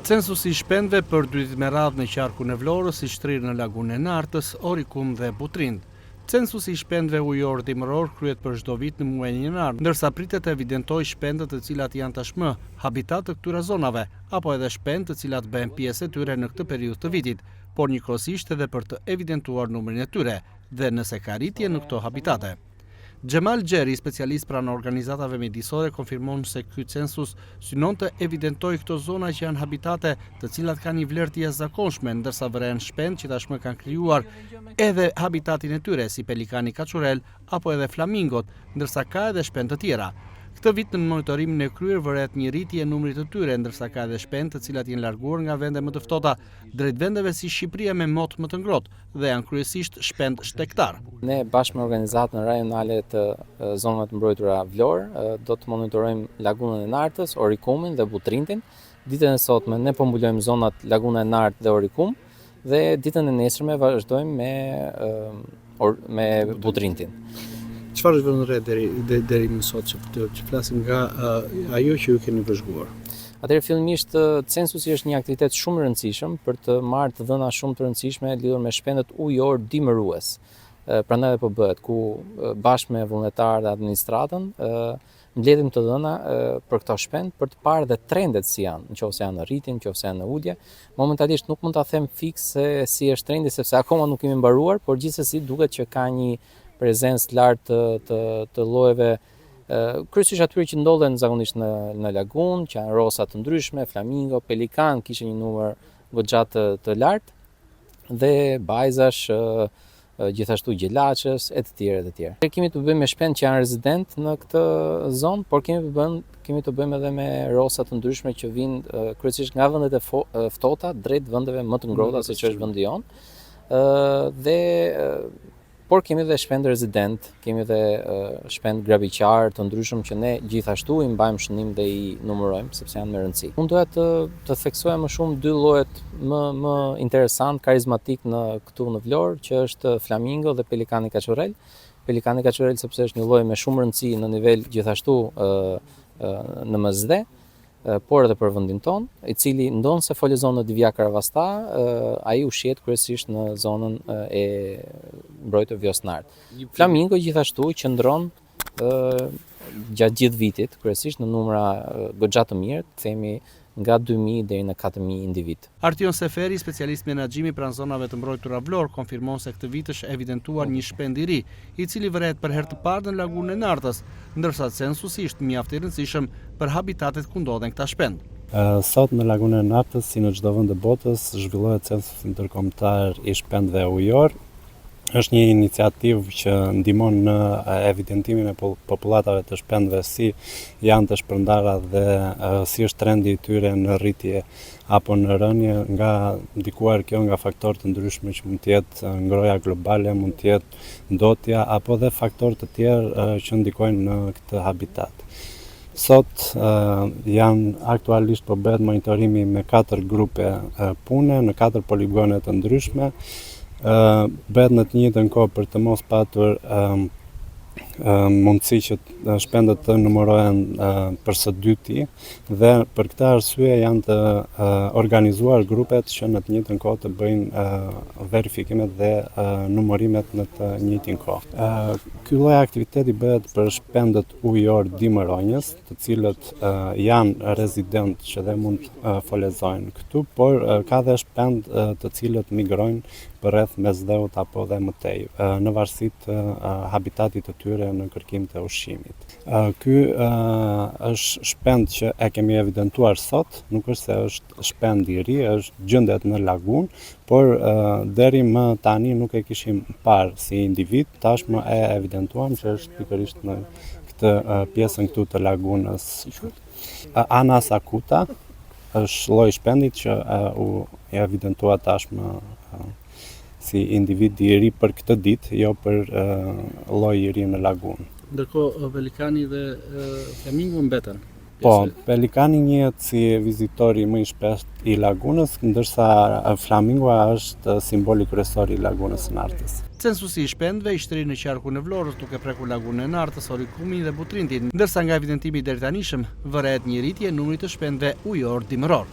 Censusi i shpendëve për 2 ditë me radhë në qarkun e Vlorës, i shtrirë në lagunën e Nartës, Orikum dhe Butrind. Censusi i shpendëve ujor dimëror kryhet për çdo vit në muajin janar, ndërsa pritet të evidentojë shpendët të cilat janë tashmë habitat të këtyre zonave, apo edhe shpendë të cilat bëhen pjesë e tyre në këtë periudhë të vitit, por njëkohësisht edhe për të evidentuar numrin e tyre dhe nëse ka rritje në këto habitate. Xhemal Xheri, specialist pranë organizatave mjedisore, konfirmon se ky census synon të evidentojë këto zona që janë habitate të cilat kanë një vlerë të jashtëzakonshme, ndërsa vëren shpendë që tashmë kanë krijuar edhe habitatin e tyre, si pelikani kaçurel apo edhe flamingot, ndërsa ka edhe shpendë të tjera. Këtë vit në monitorimin e kryer vëret një rritje e numrit të tyre, ndërsa ka edhe shpendë të cilat janë larguar nga vende më të ftohta drejt vendeve si Shqipëria me motë më të ngrohtë dhe janë kryesisht shpendë shtektar. Ne bashkë me organizatën rajonale të zonave të mbrojtura Vlorë do të monitorojmë lagunën e Nartës, Orikumin dhe Butrindin. Ditën e sotme ne po mbulojmë zonat Laguna e Nartë dhe Orikum dhe ditën e nesërme vazhdojmë me Butrindin. Çfarë është vënë re deri më sot që flasim nga ajo që ju keni vëzhguar? Atëherë fillimisht censusi është një aktivitet shumë i rëndësishëm për të marrë të dhëna shumë të rëndësishme lidhur me shpendët ujor dimërues. Prandaj po bëhet ku bashkë me vullnetarët dhe administratën mbledhim të dhëna për këto shpendë për të parë dhe trendet si janë, nëse janë në rritje, nëse janë në ulje. Momentalisht nuk mund ta them fiks se si është trendi sepse akoma nuk kemi mbaruar, por gjithsesi duket që ka një prezencë lartë të llojeve kryesisht atyre që ndodhen zakonisht në lagunë, që janë rosa të ndryshme, flamingo, pelikan, kishte një numër goxha të lartë dhe bajzash, gjithashtu gjelaçës e të tjerë e të tjerë. Kemi të bëjmë me shpendë që janë rezident në këtë zonë, por kemi të bëjmë edhe me rosa të ndryshme që vijnë kryesisht nga vendet e ftohta drejt vendeve më të ngrohta siç është vendi jonë. Por kemi dhe shpendë rezident, kemi dhe shpendë graviqar të ndryshëm që ne gjithashtu i mbajmë shënim dhe i numërojmë sepse janë me rëndësi. Unë doja të theksoja më shumë 2 llojet më interesant, karizmatik këtu në Vlorë, që është flamingo dhe pelikani kaçurel. Pelikani kaçurel sepse është një lloj me shumë rëndësi në nivel gjithashtu në MSD, por edhe për vendin tonë, i cili ndonë se folezon në Divja Karavasta, ai ushqehet kryesisht në zonën e mbrojtur Vjosnart. Flamingo gjithashtu qëndron gjatë gjithë vitit, kryesisht në numra goxha të mirë, themi nga 2000 deri në 4000 individ. Artion Seferi, specialist menaxhimi pranë zonave të mbrojtura Vlorë, konfirmon se këtë vit është evidentuar një shpend i ri, i cili vëret për herë të parë në lagunën e Nartës, ndërsa censusi është mjaft i rëndësishëm për habitatet ku ndodhen këta shpend. Sot në lagunën e Nartës, si në çdo vend të botës, zhvillohet censusi ndërkombëtar i shpendëve ujor. Është një iniciativë që ndihmon në evidentimin e popullatave të shpendëve, si janë të shpërndara dhe si është trendi i tyre në rritje apo në rënje, nga ndikuar kjo nga faktorë të ndryshme që mund të jetë ngroja globale, mund të jetë ndotja apo dhe faktorë të tjerë që ndikojnë në këtë habitat. Sot janë aktualisht po bëhet monitorimi me 4 grupe pune në 4 poligone të ndryshme. Bëhet në të njëjtën kohë për të mos patur mundësi që shpendët të numërohen për së dyti dhe për këtë arsye janë të organizuar grupet që në të njëjtën kohë të bëjnë verifikimet dhe numërimet në të njëjtin kohë. Ky lloj aktiviteti bëhet për shpendët ujor dimëronjës, të cilët janë rezident që dhe mund folezojnë këtu, por ka dhe shpendë të cilët migrojnë përreth mesdheut apo dhe mëtej, në varësi të habitatit të tyre në kërkim të ushqimit. Ky është shpend që e kemi evidentuar sot, nuk është se është shpend i ri, është gjendet në lagunë, por deri më tani nuk e kishim parë si individ, tashmë e evidentuam që është pikërisht në këtë pjesën këtu të lagunës. Anas acuta është lloji shpendit që u evidentua tashmë si individ i ri për këtë ditë, jo për lloj i ri në lagunë. Ndërkohë pelikani dhe flamingo mbeten. Po, pelikani njihet si vizitori më i shpeshtë i lagunës, ndërsa flamingoa është simboli kryesor i lagunës së Nartës. Censusi i shpendëve i shtrirë në qarkun e Vlorës duke prekur lagunën e Nartës, Orikumin dhe Butrindin, ndërsa nga evidentimi deri tanishëm vëret një rritje e numrit të shpendëve ujor dimëror.